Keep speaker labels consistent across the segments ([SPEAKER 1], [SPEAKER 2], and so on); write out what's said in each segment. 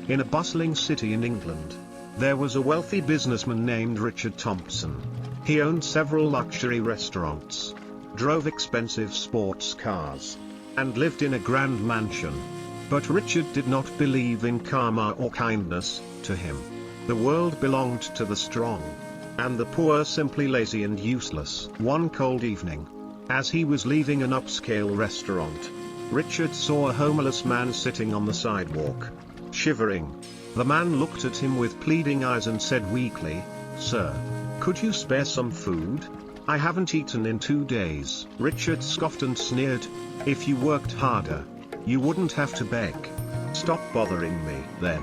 [SPEAKER 1] In a bustling city in England, there was a wealthy businessman named Richard Thompson. He owned several luxury restaurants, drove expensive sports cars, and lived in a grand mansion. But Richard did not believe in karma or kindness. To him, the world belonged to the strong, and the poor simply lazy and useless. One cold evening, as he was leaving an upscale restaurant, Richard saw a homeless man sitting on the sidewalk, shivering. The man looked at him with pleading eyes and said weakly, "Sir, could you spare some food? I haven't eaten in 2 days." Richard scoffed and sneered, "If you worked harder, you wouldn't have to beg. Stop bothering me." Then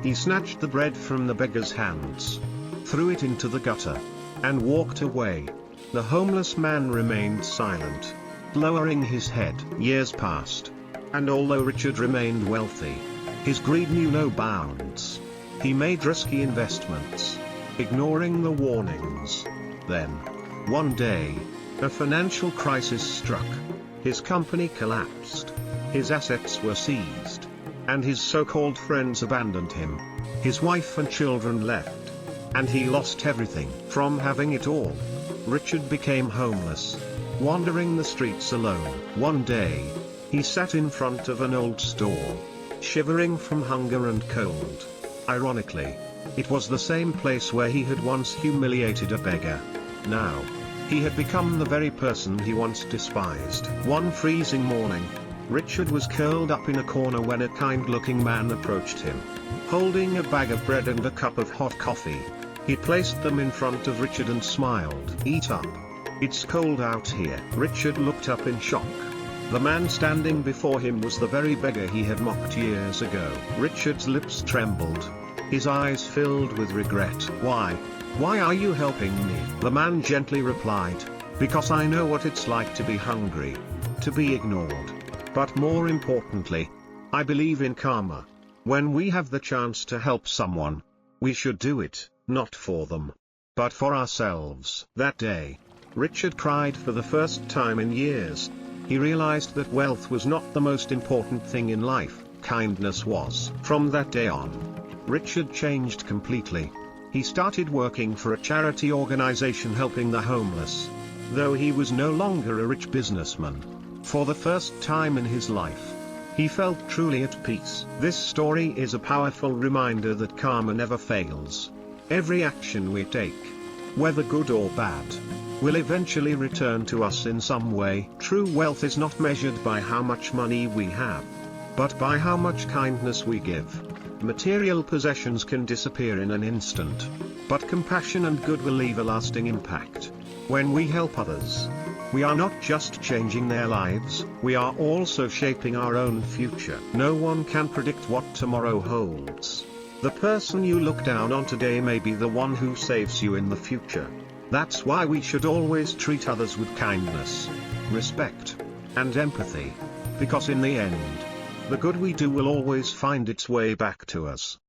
[SPEAKER 1] he snatched the bread from the beggar's hands, threw it into the gutter, and walked away. The homeless man remained silent, lowering his head. Years passed, and although Richard remained wealthy, his greed knew no bounds. He made risky investments, ignoring the warnings. Then, one day, a financial crisis struck. His company collapsed, his assets were seized, and his so-called friends abandoned him. His wife and children left, and he lost everything. From having it all, Richard became homeless, wandering the streets alone. One day, he sat in front of an old store, shivering from hunger and cold. Ironically, it was the same place where he had once humiliated a beggar. Now, he had become the very person he once despised. One freezing morning, Richard was curled up in a corner when a kind-looking man approached him, holding a bag of bread and a cup of hot coffee. He placed them in front of Richard and smiled. "Eat up. It's cold out here." Richard looked up in shock. The man standing before him was the very beggar he had mocked years ago. Richard's lips trembled, his eyes filled with regret. Why are you helping me?" The man gently replied, "Because I know what it's like to be hungry, to be ignored. But more importantly, I believe in karma. When we have the chance to help someone, we should do it, not for them, but for ourselves." That day, Richard cried for the first time in years. He realized that wealth was not the most important thing in life, kindness was. From that day on, Richard changed completely. He started working for a charity organization helping the homeless. Though he was no longer a rich businessman, for the first time in his life, he felt truly at peace. This story is a powerful reminder that karma never fails. Every action we take, whether good or bad, will eventually return to us in some way. True wealth is not measured by how much money we have, but by how much kindness we give. Material possessions can disappear in an instant, but compassion and good will leave a lasting impact. When we help others, we are not just changing their lives, we are also shaping our own future. No one can predict what tomorrow holds. The person you look down on today may be the one who saves you in the future. That's why we should always treat others with kindness, respect, and empathy, because in the end, the good we do will always find its way back to us.